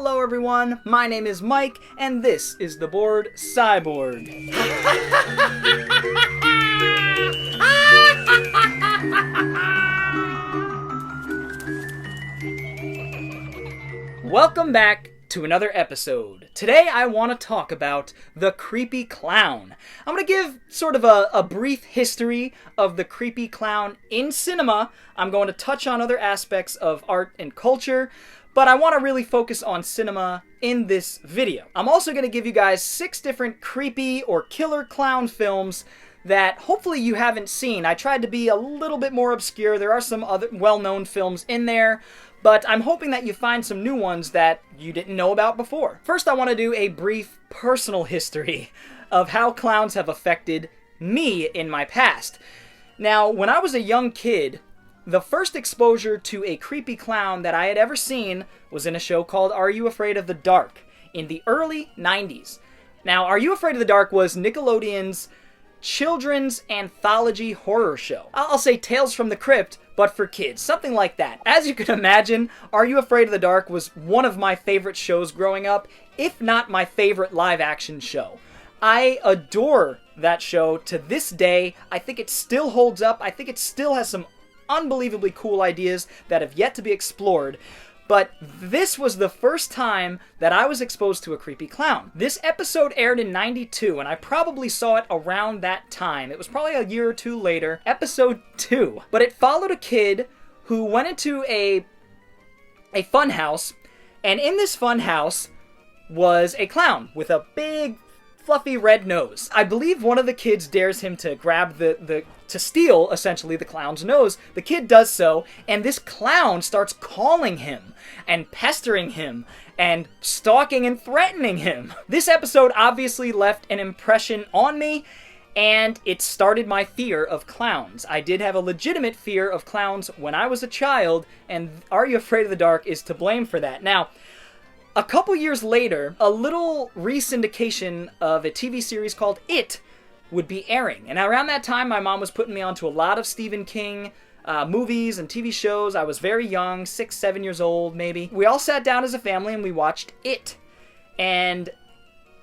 Hello everyone, my name is Mike, and this is the Bored Cyborg. Welcome back to another episode. Today I want to talk about the creepy clown. I'm going to give sort of a brief history of the creepy clown in cinema. I'm going to touch on other aspects of art and culture, but I want to really focus on cinema in this video. I'm also going to give you guys 6 different creepy or killer clown films that hopefully you haven't seen. I tried to be a little bit more obscure. There are some other well-known films in there, but I'm hoping that you find some new ones that you didn't know about before. First, I want to do a brief personal history of how clowns have affected me in my past. Now, when I was a young kid, the first exposure to a creepy clown that I had ever seen was in a show called Are You Afraid of the Dark in the early 90s. Now, Are You Afraid of the Dark was Nickelodeon's children's anthology horror show. I'll say Tales from the Crypt, but for kids, something like that. As you can imagine, Are You Afraid of the Dark was one of my favorite shows growing up, if not my favorite live-action show. I adore that show to this day. I think it still holds up. I think it still has some unbelievably cool ideas that have yet to be explored. But this was the first time that I was exposed to a creepy clown. This episode aired in '92, and I probably saw it around that time. It was probably a year or two later, episode 2. But it followed a kid who went into a fun house, and in this fun house was a clown with a big, fluffy red nose. I believe one of the kids dares him to grab to steal, essentially, the clown's nose. The kid does so, and this clown starts calling him and pestering him and stalking and threatening him. This episode obviously left an impression on me, and it started my fear of clowns. I did have a legitimate fear of clowns when I was a child, and Are You Afraid of the Dark is to blame for that. Now, a couple years later, a little re-syndication of a TV series called It would be airing. And around that time, my mom was putting me onto a lot of Stephen King movies and TV shows. I was very young, 6, 7 years old, maybe. We all sat down as a family and we watched It. And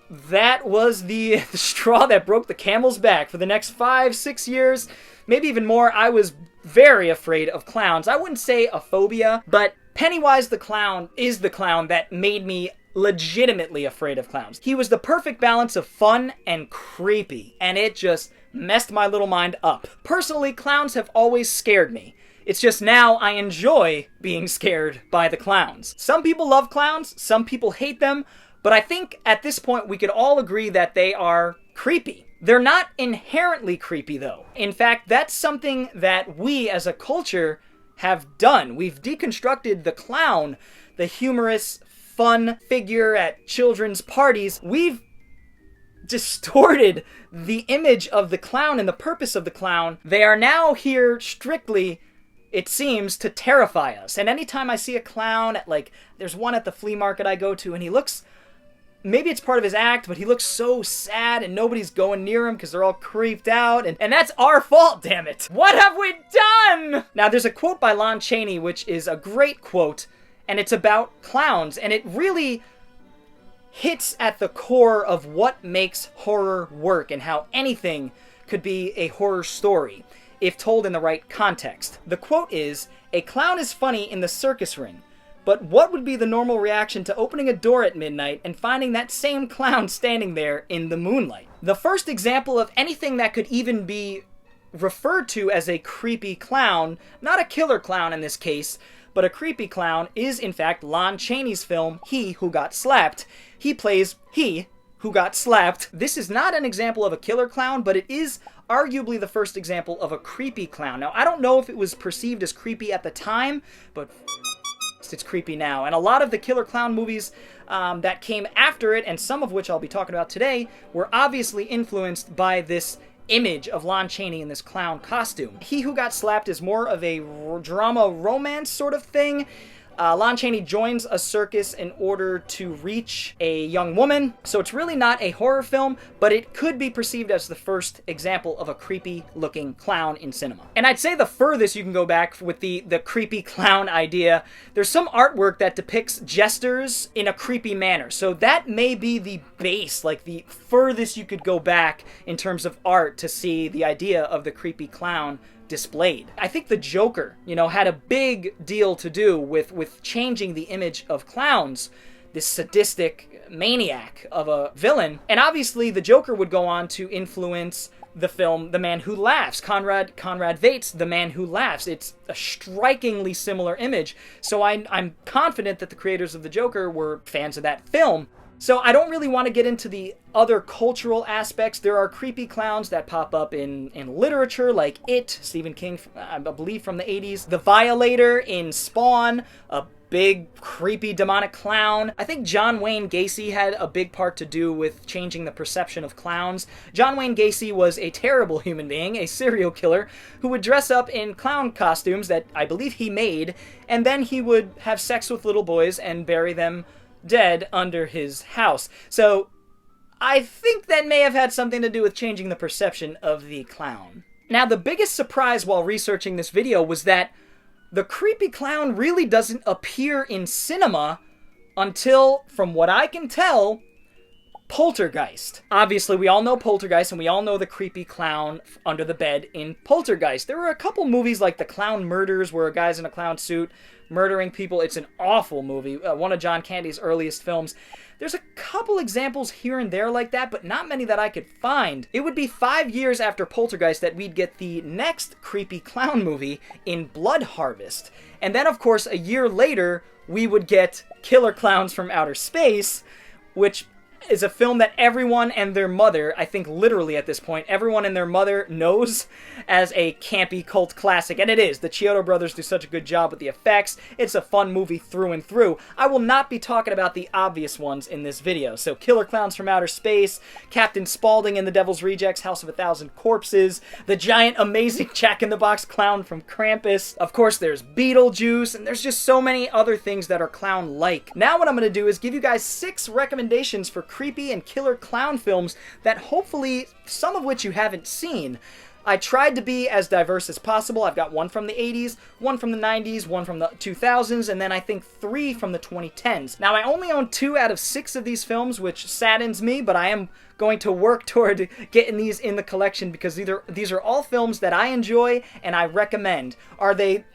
that was the straw that broke the camel's back. For the next 5, 6 years, maybe even more, I was very afraid of clowns. I wouldn't say a phobia, but Pennywise the Clown is the clown that made me legitimately afraid of clowns. He was the perfect balance of fun and creepy, and it just messed my little mind up. Personally, clowns have always scared me. It's just now I enjoy being scared by the clowns. Some people love clowns, some people hate them, but I think at this point we could all agree that they are creepy. They're not inherently creepy, though. In fact, that's something that we as a culture have done. We've deconstructed the clown, the humorous, fun figure at children's parties. We've distorted the image of the clown and the purpose of the clown. They are now here strictly, it seems, to terrify us. And anytime I see a clown at, there's one at the flea market I go to, and he looks, maybe it's part of his act, but he looks so sad and nobody's going near him because they're all creeped out. And that's our fault, damn it. What have we done? Now, there's a quote by Lon Chaney, which is a great quote, and it's about clowns, and it really hits at the core of what makes horror work and how anything could be a horror story if told in the right context. The quote is, "A clown is funny in the circus ring, but what would be the normal reaction to opening a door at midnight and finding that same clown standing there in the moonlight?" The first example of anything that could even be referred to as a creepy clown, not a killer clown in this case, but a creepy clown, is in fact Lon Chaney's film, He Who Got Slapped. He plays He Who Got Slapped. This is not an example of a killer clown, but it is arguably the first example of a creepy clown. Now, I don't know if it was perceived as creepy at the time, but it's creepy now. And a lot of the killer clown movies that came after it, and some of which I'll be talking about today, were obviously influenced by this image of Lon Chaney in this clown costume. He Who Got Slapped is more of a drama romance sort of thing. Lon Chaney joins a circus in order to reach a young woman, so it's really not a horror film, but it could be perceived as the first example of a creepy-looking clown in cinema. And I'd say the furthest you can go back with the creepy clown idea, there's some artwork that depicts jesters in a creepy manner, so that may be the base, like the furthest you could go back in terms of art to see the idea of the creepy clown displayed. I think the Joker, had a big deal to do with changing the image of clowns, this sadistic maniac of a villain. And obviously the Joker would go on to influence the film The Man Who Laughs. Conrad Veidt's The Man Who Laughs. It's a strikingly similar image. So I'm confident that the creators of the Joker were fans of that film. So I don't really want to get into the other cultural aspects. There are creepy clowns that pop up in literature, like It, Stephen King, I believe from the 80s. The Violator in Spawn, a big, creepy, demonic clown. I think John Wayne Gacy had a big part to do with changing the perception of clowns. John Wayne Gacy was a terrible human being, a serial killer, who would dress up in clown costumes that I believe he made, and then he would have sex with little boys and bury them dead under his house. So I think that may have had something to do with changing the perception of the clown. Now, the biggest surprise while researching this video was that the creepy clown really doesn't appear in cinema until, from what I can tell, Poltergeist. Obviously, we all know Poltergeist, and we all know the creepy clown under the bed in Poltergeist. There were a couple movies like The Clown Murders, where a guy's in a clown suit murdering people. It's an awful movie, one of John Candy's earliest films. There's a couple examples here and there like that, but not many that I could find. It would be 5 years after Poltergeist that we'd get the next creepy clown movie in Blood Harvest. And then, of course, a year later, we would get Killer Clowns from Outer Space, which is a film that everyone and their mother, I think literally at this point, everyone and their mother knows as a campy cult classic, and it is. The Chiodo brothers do such a good job with the effects. It's a fun movie through and through. I will not be talking about the obvious ones in this video. So Killer Clowns from Outer Space, Captain Spaulding and the Devil's Rejects, House of a Thousand Corpses, the giant amazing Jack-in-the-Box clown from Krampus. Of course, there's Beetlejuice, and there's just so many other things that are clown-like. Now what I'm going to do is give you guys 6 recommendations for creepy and killer clown films that hopefully, some of which you haven't seen. I tried to be as diverse as possible. I've got one from the 80s, one from the 90s, one from the 2000s, and then I think 3 from the 2010s. Now, I only own 2 out of 6 of these films, which saddens me, but I am going to work toward getting these in the collection because these are all films that I enjoy and I recommend. Are they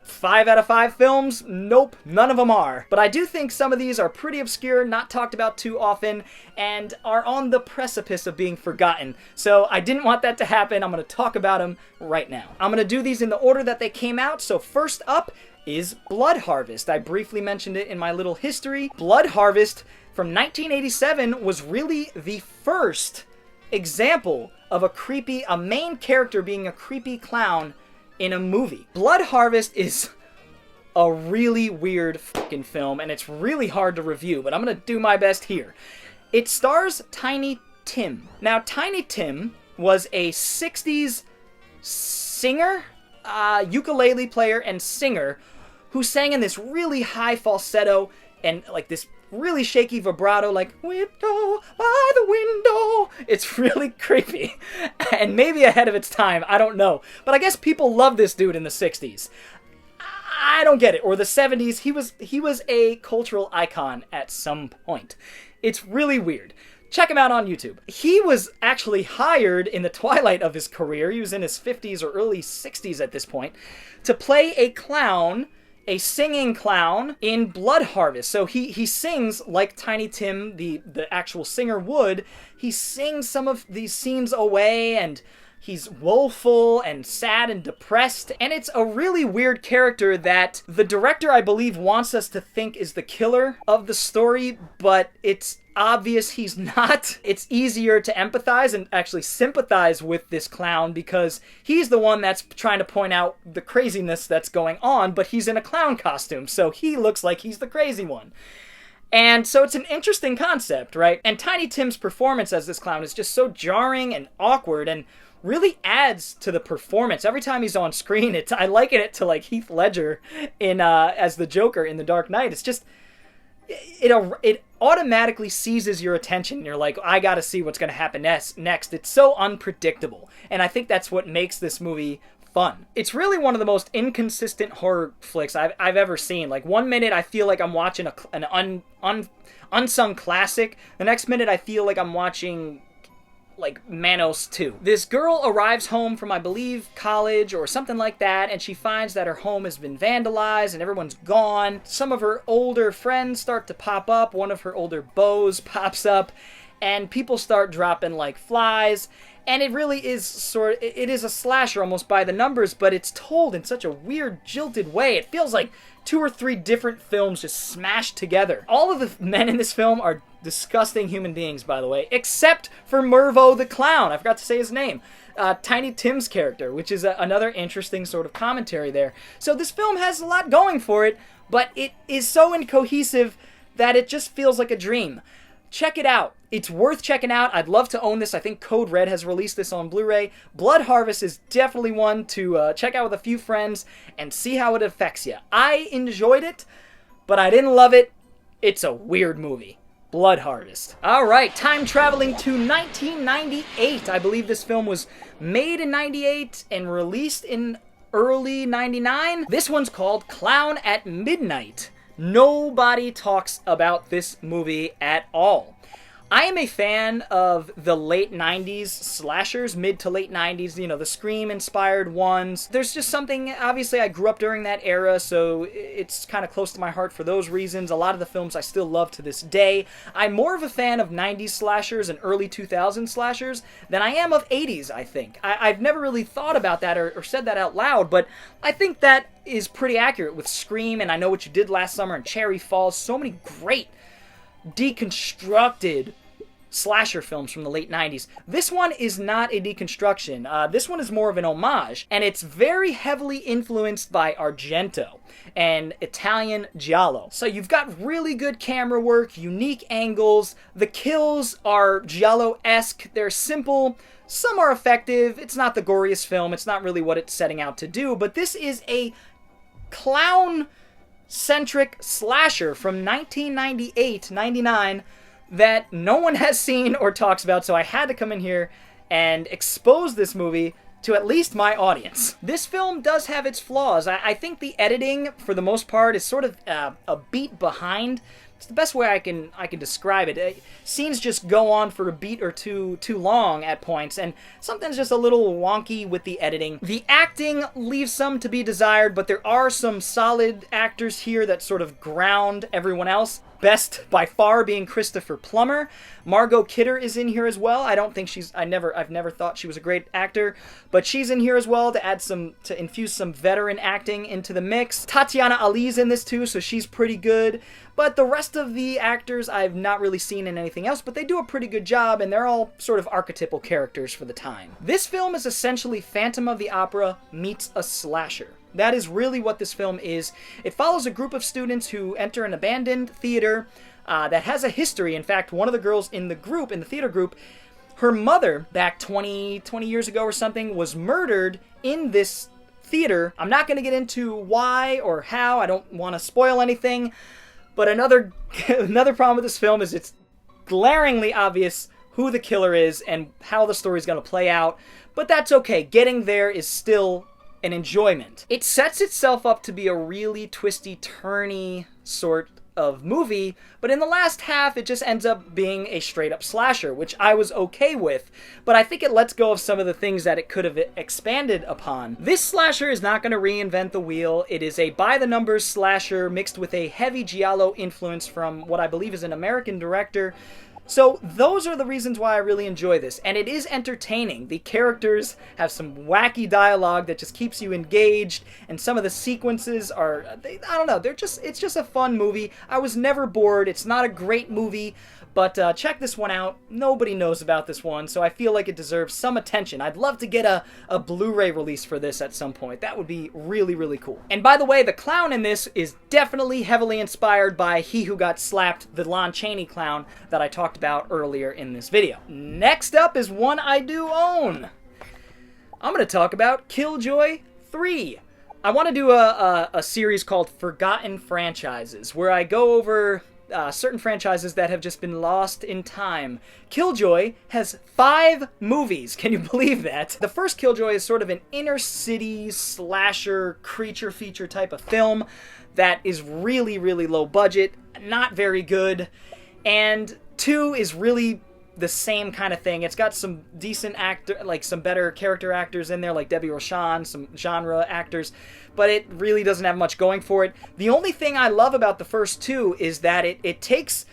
5 out of 5 films? Nope, none of them are. But I do think some of these are pretty obscure, not talked about too often, and are on the precipice of being forgotten. So I didn't want that to happen. I'm going to talk about them right now. I'm going to do these in the order that they came out. So first up is Blood Harvest. I briefly mentioned it in my little history. Blood Harvest from 1987 was really the first example of a main character being a creepy clown in a movie. Blood Harvest is a really weird fucking film, and it's really hard to review, but I'm gonna do my best here. It stars Tiny Tim. Now, Tiny Tim was a 60s singer, ukulele player and singer, who sang in this really high falsetto and like this really shaky vibrato, like, "Window by the window." It's really creepy. And maybe ahead of its time, I don't know. But I guess people love this dude in the 60s. I don't get it. Or the 70s, he was a cultural icon at some point. It's really weird. Check him out on YouTube. He was actually hired in the twilight of his career, he was in his 50s or early 60s at this point, to play a clown, a singing clown in Blood Harvest. So he sings like Tiny Tim, the actual singer, would. He sings some of these scenes away, and he's woeful and sad and depressed. And it's a really weird character that the director, I believe, wants us to think is the killer of the story, but it's obvious he's not. It's easier to empathize and actually sympathize with this clown because he's the one that's trying to point out the craziness that's going on, but he's in a clown costume, so he looks like he's the crazy one. And so it's an interesting concept, right? And Tiny Tim's performance as this clown is just so jarring and awkward, and really adds to the performance. Every time he's on screen, I liken it to like Heath Ledger in as the Joker in The Dark Knight. It's just it automatically seizes your attention. You're like, I gotta see what's gonna happen next. It's so unpredictable, and I think that's what makes this movie fun. It's really one of the most inconsistent horror flicks I've ever seen. Like, one minute I feel like I'm watching an unsung classic. The next minute I feel like I'm watching like Manos 2. This girl arrives home from, I believe, college or something like that, and she finds that her home has been vandalized and everyone's gone. Some of her older friends start to pop up. One of her older beaux pops up, and people start dropping like flies. And it really is it is a slasher almost by the numbers, but it's told in such a weird, jilted way. It feels like 2 or 3 different films just smashed together. All of the men in this film are disgusting human beings, by the way, except for Mervo the Clown. I forgot to say his name. Tiny Tim's character, which is another interesting sort of commentary there. So this film has a lot going for it, but it is so incohesive that it just feels like a dream. Check it out. It's worth checking out. I'd love to own this. I think Code Red has released this on Blu-ray. Blood Harvest is definitely one to check out with a few friends and see how it affects you. I enjoyed it, but I didn't love it. It's a weird movie. Blood Harvest. Alright, time traveling to 1998. I believe this film was made in 98 and released in early 99. This one's called Clown at Midnight. Nobody talks about this movie at all. I am a fan of the late 90s slashers, mid to late 90s, you know, the Scream-inspired ones. There's just something, obviously I grew up during that era, so it's kind of close to my heart for those reasons. A lot of the films I still love to this day. I'm more of a fan of 90s slashers and early 2000s slashers than I am of 80s, I think. I've never really thought about that or said that out loud, but I think that is pretty accurate with Scream and I Know What You Did Last Summer and Cherry Falls. So many great deconstructed slasher films from the late 90s. This one is not a deconstruction. This one is more of an homage, and it's very heavily influenced by Argento and Italian giallo. So you've got really good camera work, unique angles. The kills are giallo-esque. They're simple. Some are effective. It's not the goriest film. It's not really what it's setting out to do, but this is a clown-centric slasher from 1998-99 that no one has seen or talks about, so I had to come in here and expose this movie to at least my audience. This film does have its flaws. I think the editing, for the most part, is sort of a beat behind. It's the best way I can describe it. Scenes just go on for a beat or two too long at points, and something's just a little wonky with the editing. The acting leaves some to be desired, but there are some solid actors here that sort of ground everyone else. Best by far being Christopher Plummer. Margot Kidder is in here as well. I don't think I've never thought she was a great actor, but she's in here as well to infuse some veteran acting into the mix. Tatiana Ali's in this too, so she's pretty good. But the rest of the actors I've not really seen in anything else, but they do a pretty good job, and they're all sort of archetypal characters for the time. This film is essentially Phantom of the Opera meets a slasher. That is really what this film is. It follows a group of students who enter an abandoned theater that has a history. In fact, one of the girls in the theater group, her mother, back 20 years ago or something, was murdered in this theater. I'm not going to get into why or how. I don't want to spoil anything. But another problem with this film is it's glaringly obvious who the killer is and how the story is going to play out. But that's okay. Getting there is still an enjoyment. It sets itself up to be a really twisty-turny sort of movie, but in the last half it just ends up being a straight-up slasher, which I was okay with, but I think it lets go of some of the things that it could have expanded upon. This slasher is not going to reinvent the wheel. It is a by-the-numbers slasher mixed with a heavy giallo influence from what I believe is an American director. So those are the reasons why I really enjoy this, and it is entertaining. The characters have some wacky dialogue that just keeps you engaged, and some of the sequences are, I don't know, it's just a fun movie. I was never bored. It's not a great movie, but check this one out. Nobody knows about this one, so I feel like it deserves some attention. I'd love to get a Blu-ray release for this at some point. That would be really, really cool. And by the way, the clown in this is definitely heavily inspired by He Who Got Slapped, the Lon Chaney clown that I talked about earlier in this video. Next up is one I do own. I'm going to talk about Killjoy 3. I want to do a series called Forgotten Franchises, where I go over certain franchises that have just been lost in time. Killjoy has 5 movies. Can you believe that? The first Killjoy is sort of an inner city slasher creature feature type of film that is really, really low budget, not very good. And 2 is really the same kind of thing. It's got some decent some better character actors in there, like Debbie Rochon, some genre actors, but it really doesn't have much going for it. The only thing I love about the first 2 is that it takes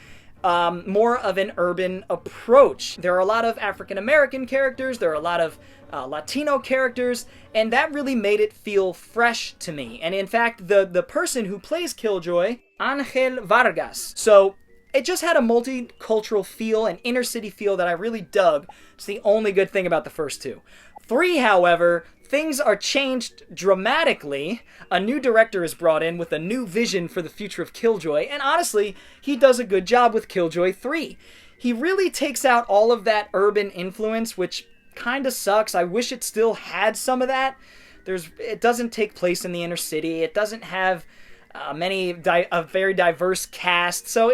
more of an urban approach. There are a lot of African American characters, there are a lot of Latino characters, and that really made it feel fresh to me. And in fact, the person who plays Killjoy, Angel Vargas. So it just had a multicultural feel, an inner city feel that I really dug. It's the only good thing about the first 2. 3, however, things are changed dramatically. A new director is brought in with a new vision for the future of Killjoy, and honestly, he does a good job with Killjoy 3. He really takes out all of that urban influence, which kind of sucks. I wish it still had some of that. It doesn't take place in the inner city. It doesn't have a very diverse cast, so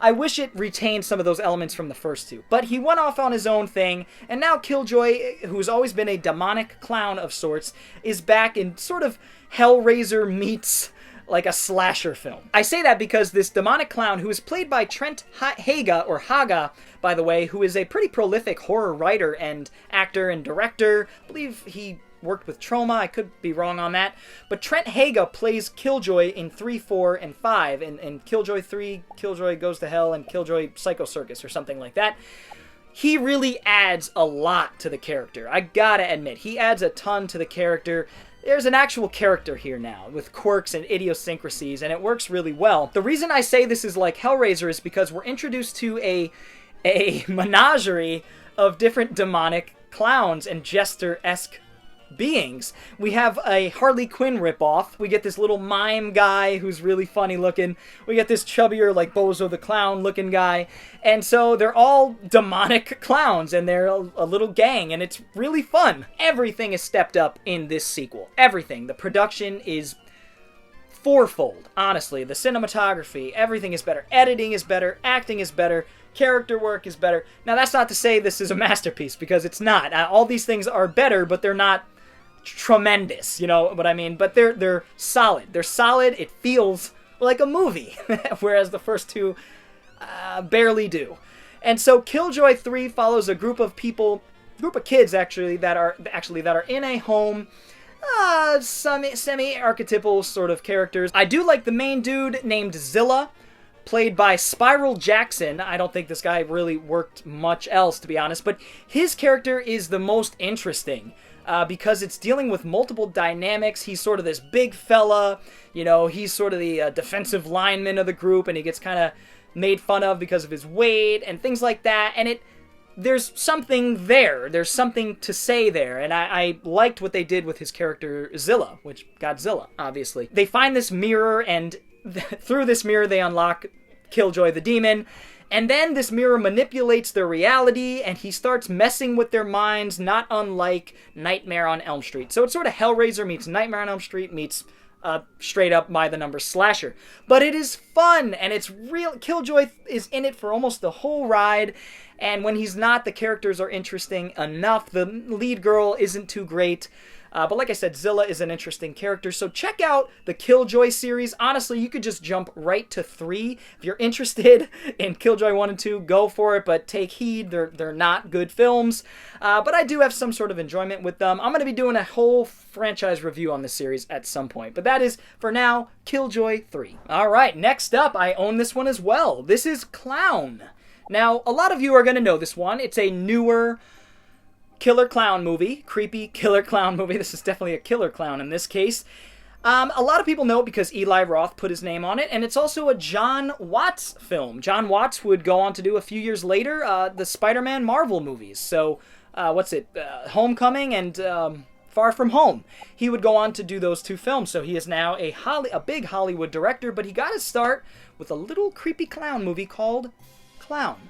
I wish it retained some of those elements from the first 2. But he went off on his own thing, and now Killjoy, who's always been a demonic clown of sorts, is back in sort of Hellraiser meets like a slasher film. I say that because this demonic clown, who is played by Trent Haga, by the way, who is a pretty prolific horror writer and actor and director. I believe he worked with Trauma, I could be wrong on that. But Trent Haga plays Killjoy in 3, 4, and 5. In Killjoy 3, Killjoy Goes to Hell, and Killjoy Psycho Circus, or something like that. He really adds a lot to the character. I gotta admit, he adds a ton to the character. There's an actual character here now, with quirks and idiosyncrasies, and it works really well. The reason I say this is like Hellraiser is because we're introduced to a menagerie of different demonic clowns and jester-esque beings. We have a Harley Quinn ripoff. We get this little mime guy who's really funny looking. We get this chubbier, like Bozo the Clown looking guy. And so they're all demonic clowns, and they're a little gang, and it's really fun. Everything is stepped up in this sequel. Everything. The production is fourfold, honestly. The cinematography, everything is better. Editing is better. Acting is better. Character work is better. Now, that's not to say this is a masterpiece, because it's not. All these things are better, but they're not tremendous, you know what I mean? But they're solid. They're solid. It feels like a movie, whereas the first 2 barely do. And so Killjoy 3 follows a group of kids actually that are in a home. Some semi-archetypal sort of characters. I do like the main dude named Zilla, played by Spiral Jackson. I don't think this guy really worked much else, to be honest, but his character is the most interesting. Because it's dealing with multiple dynamics. He's sort of this big fella, he's sort of the defensive lineman of the group, and he gets kind of made fun of because of his weight and things like that, and there's something there. There's something to say there, and I liked what they did with his character Zilla, which Godzilla, obviously. They find this mirror, and through this mirror they unlock Killjoy the demon. And then this mirror manipulates their reality, and he starts messing with their minds, not unlike Nightmare on Elm Street. So it's sort of Hellraiser meets Nightmare on Elm Street meets straight up by the numbers slasher. But it is fun, and it's real. Killjoy is in it for almost the whole ride, and when he's not, the characters are interesting enough. The lead girl isn't too great. But like I said, Zilla is an interesting character. So check out the Killjoy series. Honestly, you could just jump right to 3. If you're interested in Killjoy 1 and 2, go for it. But take heed, they're not good films. But I do have some sort of enjoyment with them. I'm going to be doing a whole franchise review on this series at some point. But that is, for now, Killjoy 3. Alright, next up, I own this one as well. This is Clown. Now, a lot of you are going to know this one. It's a newer killer clown movie, creepy killer clown movie. This is definitely a killer clown in this case. A lot of people know it because Eli Roth put his name on it, and it's also a John Watts film. John Watts would go on to do a few years later the Spider-Man Marvel movies. So, Homecoming and Far From Home. He would go on to do those 2 films, so he is now a big Hollywood director, but he got his start with a little creepy clown movie called Clown.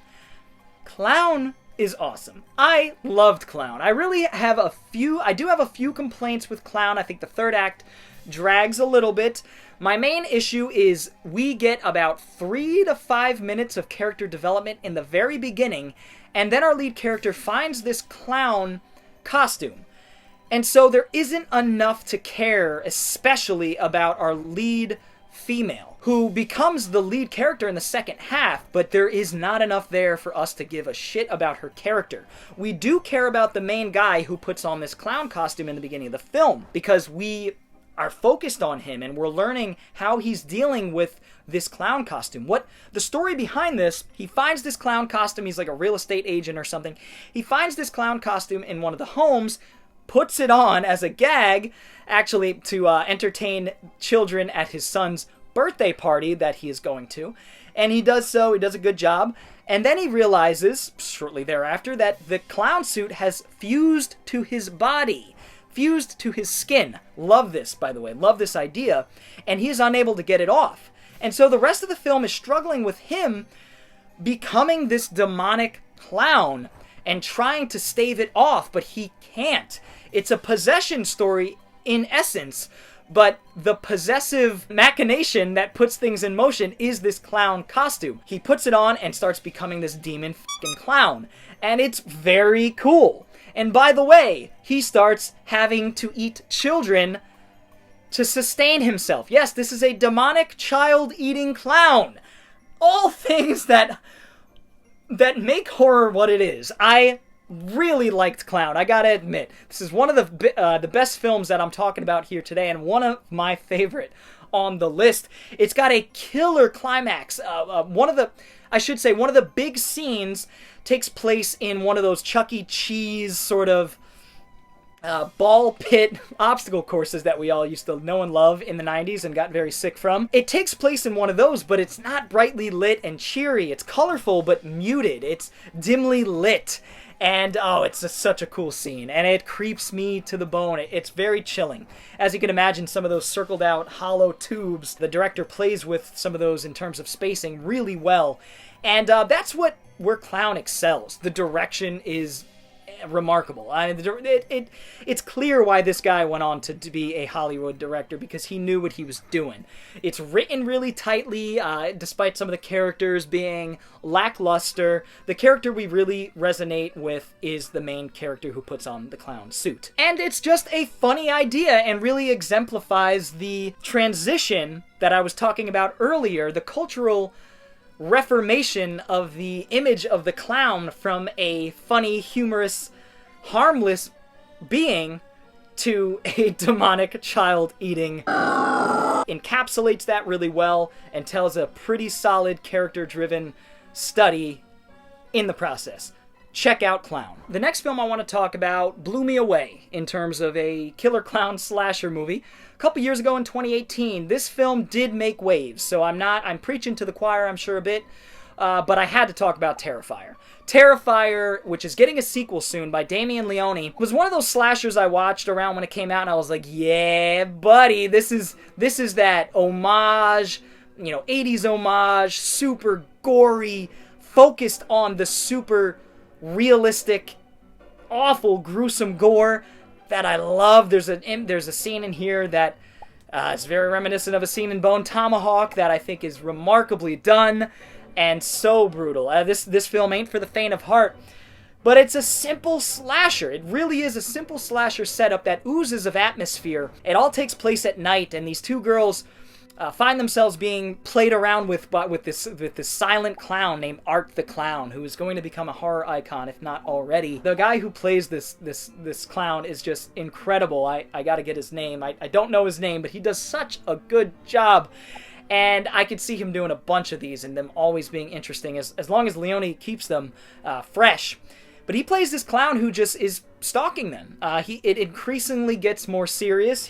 Clown is awesome. I loved Clown. I do have a few complaints with Clown. I think the third act drags a little bit. My main issue is we get about 3 to 5 minutes of character development in the very beginning, and then our lead character finds this clown costume. And so there isn't enough to care, especially about our lead female, who becomes the lead character in the second half, but there is not enough there for us to give a shit about her character. We do care about the main guy who puts on this clown costume in the beginning of the film, because we are focused on him and we're learning how he's dealing with this clown costume. What the story behind this, he finds this clown costume, he's like a real estate agent or something. He finds this clown costume in one of the homes, puts it on as a gag, actually to entertain children at his son's birthday party that he is going to. And he does so, he does a good job. And then he realizes, shortly thereafter, that the clown suit has fused to his body. Fused to his skin. Love this, by the way. Love this idea. And he is unable to get it off. And so the rest of the film is struggling with him becoming this demonic clown and trying to stave it off, but he can't. It's a possession story in essence, but the possessive machination that puts things in motion is this clown costume. He puts it on and starts becoming this demon f***ing clown. And it's very cool. And by the way, he starts having to eat children to sustain himself. Yes, this is a demonic child-eating clown. All things that make horror what it is. I really liked Clown, I gotta admit. This is one of the best films that I'm talking about here today, and one of my favorite on the list. It's got a killer climax. One of the big scenes takes place in one of those Chuck E. Cheese sort of ball pit obstacle courses that we all used to know and love in the 90s and got very sick from. It takes place in one of those, but it's not brightly lit and cheery. It's colorful but muted. It's dimly lit. And, it's such a cool scene, and it creeps me to the bone. It's very chilling. As you can imagine, some of those circled out hollow tubes, the director plays with some of those in terms of spacing really well. And that's where Clown excels. The direction is remarkable. It's clear why this guy went on to be a Hollywood director, because he knew what he was doing. It's written really tightly, despite some of the characters being lackluster. The character we really resonate with is the main character who puts on the clown suit. And it's just a funny idea and really exemplifies the transition that I was talking about earlier, the cultural reformation of the image of the clown from a funny, humorous, harmless being to a demonic child-eating. Encapsulates that really well and tells a pretty solid character-driven study in the process. Check out Clown. The next film I want to talk about blew me away in terms of a killer clown slasher movie. A couple years ago in 2018, this film did make waves, so I'm preaching to the choir, I'm sure a bit, but I had to talk about Terrifier. Terrifier, which is getting a sequel soon by Damien Leone, was one of those slashers I watched around when it came out, and I was like, yeah, buddy, this is that homage, 80s homage, super gory, focused on the super realistic, awful, gruesome gore that I love. There's a scene in here that is very reminiscent of a scene in Bone Tomahawk that I think is remarkably done and so brutal. This film ain't for the faint of heart, but it's a simple slasher. It really is a simple slasher setup that oozes of atmosphere. It all takes place at night, and these two girls find themselves being played around with this silent clown named Art the Clown, who is going to become a horror icon, if not already. The guy who plays this clown is just incredible. I gotta get his name. I don't know his name, but he does such a good job. And I could see him doing a bunch of these and them always being interesting as long as Leone keeps them fresh. But he plays this clown who just is stalking them. It increasingly gets more serious.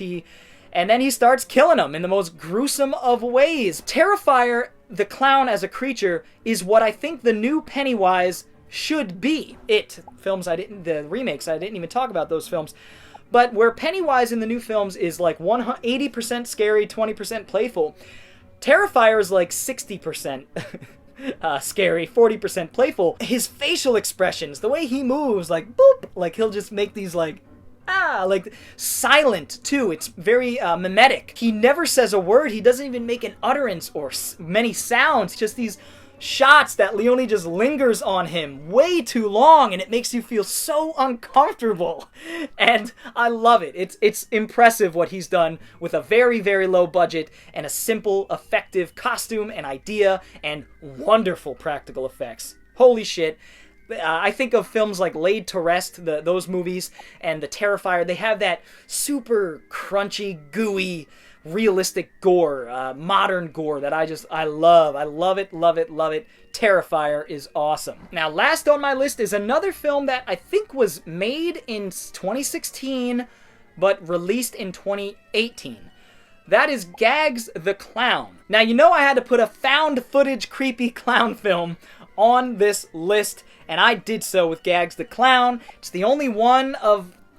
And then he starts killing them in the most gruesome of ways. Terrifier, the clown as a creature, is what I think the new Pennywise should be. The remakes, I didn't even talk about those films. But where Pennywise in the new films is like 80% scary, 20% playful, Terrifier is like 60% scary, 40% playful. His facial expressions, the way he moves, like boop, like he'll just make these like like silent too. It's very mimetic. He never says a word. He doesn't even make an utterance or many sounds. Just these shots that Leone just lingers on him way too long, and it makes you feel so uncomfortable. And I love it. It's impressive what he's done with a very, very low budget and a simple, effective costume and idea and wonderful practical effects. Holy shit. I think of films like Laid to Rest, those movies, and The Terrifier. They have that super crunchy, gooey, realistic gore, modern gore that I love. I love it, love it, love it. Terrifier is awesome. Now, last on my list is another film that I think was made in 2016, but released in 2018. That is Gags the Clown. Now, you know I had to put a found footage creepy clown film on this list, and I did so with Gags the Clown. It's the only one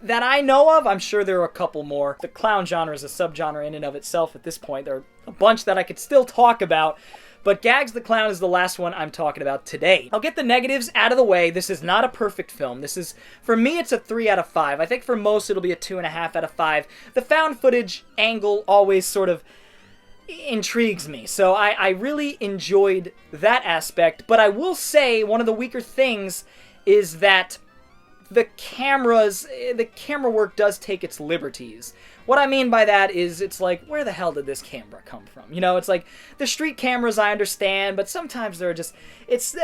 that I know of. I'm sure there are a couple more. The clown genre is a subgenre in and of itself at this point. There are a bunch that I could still talk about, but Gags the Clown is the last one I'm talking about today. I'll get the negatives out of the way. This is not a perfect film. This is, for me, it's a 3 out of 5. I think for most it'll be a 2.5 out of 5. The found footage angle always sort of intrigues me, so I really enjoyed that aspect. But I will say one of the weaker things is that the camera work does take its liberties. What I mean by that is, it's like, where the hell did this camera come from? You know, it's like, the street cameras I understand, but sometimes they're just, it's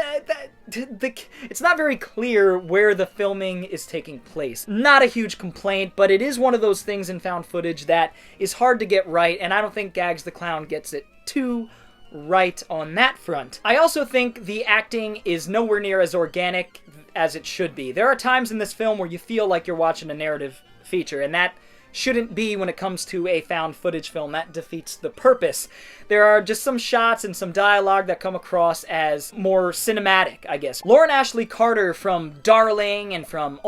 not very clear where the filming is taking place. Not a huge complaint, but it is one of those things in found footage that is hard to get right, and I don't think Gags the Clown gets it too right on that front. I also think the acting is nowhere near as organic as it should be. There are times in this film where you feel like you're watching a narrative feature, and that shouldn't be when it comes to a found footage film. That defeats the purpose. There are just some shots and some dialogue that come across as more cinematic, I guess. Lauren Ashley Carter from Darling and from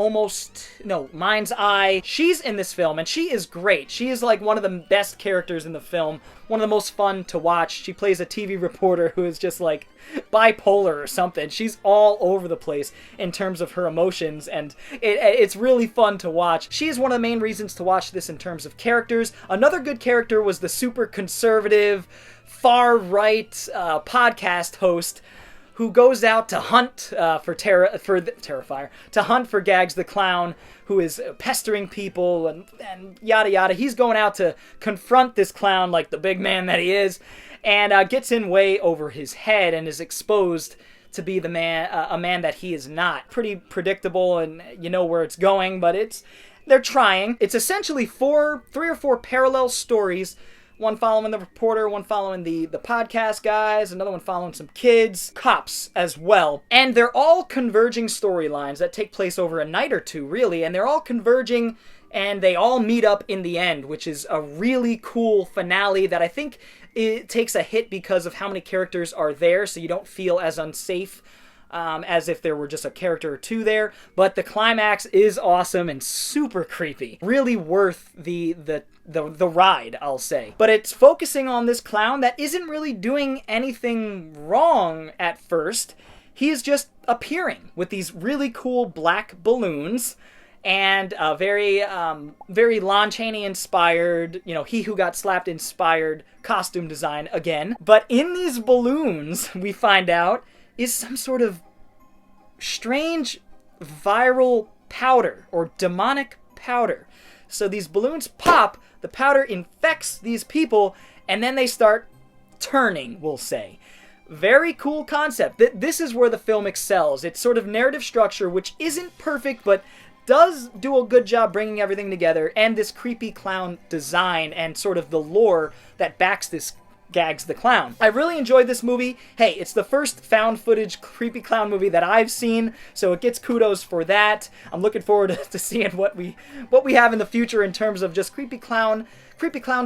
Mind's Eye, she's in this film, and she is great. She is like one of the best characters in the film, one of the most fun to watch. She plays a TV reporter who is just like bipolar or something. She's all over the place in terms of her emotions, and it's really fun to watch. She is one of the main reasons to watch this in terms of characters. Another good character was the super conservative, far-right podcast host who goes out to hunt Terrifier, to hunt for Gags the Clown, who is pestering people and yada yada. He's going out to confront this clown like the big man that he is, and gets in way over his head and is exposed to be a man that he is not. Pretty predictable, and you know where it's going, but they're trying. It's essentially 3 or 4 parallel stories. One following the reporter, one following the podcast guys, another one following some kids, cops as well. And they're all converging storylines that take place over a night or two, really, and they're all converging, and they all meet up in the end, which is a really cool finale that I think it takes a hit because of how many characters are there, so you don't feel as unsafe as if there were just a character or two there. But the climax is awesome and super creepy. Really worth the ride, I'll say. But it's focusing on this clown that isn't really doing anything wrong at first. He is just appearing with these really cool black balloons and very Lon Chaney inspired, He Who Got Slapped inspired costume design again. But in these balloons, we find out, is some sort of strange viral powder or demonic powder. So these balloons pop, the powder infects these people, and then they start turning, we'll say. Very cool concept. This is where the film excels. It's sort of narrative structure, which isn't perfect, but does do a good job bringing everything together, and this creepy clown design and sort of the lore that backs this Gags the Clown. I really enjoyed this movie. Hey, it's the first found footage creepy clown movie that I've seen, so it gets kudos for that. I'm looking forward to seeing what we have in the future in terms of just creepy clown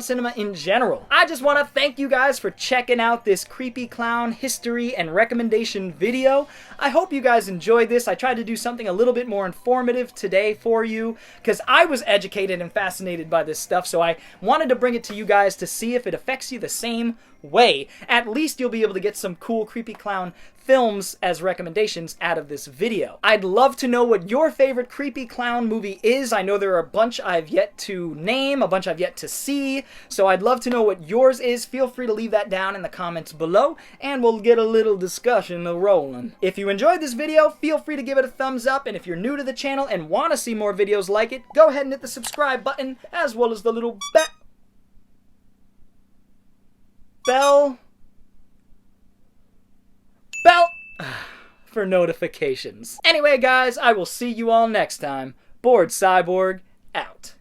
cinema in general. I just want to thank you guys for checking out this creepy clown history and recommendation video. I hope you guys enjoyed this. I tried to do something a little bit more informative today for you because I was educated and fascinated by this stuff, so I wanted to bring it to you guys to see if it affects you the same way. At least you'll be able to get some cool Creepy Clown films as recommendations out of this video. I'd love to know what your favorite Creepy Clown movie is. I know there are a bunch I've yet to name, a bunch I've yet to see, so I'd love to know what yours is. Feel free to leave that down in the comments below, and we'll get a little discussion rolling. If you enjoyed this video, feel free to give it a thumbs up, and if you're new to the channel and want to see more videos like it, go ahead and hit the subscribe button, as well as the little bell for notifications. Anyway, guys, I will see you all next time. Bored Cyborg, out.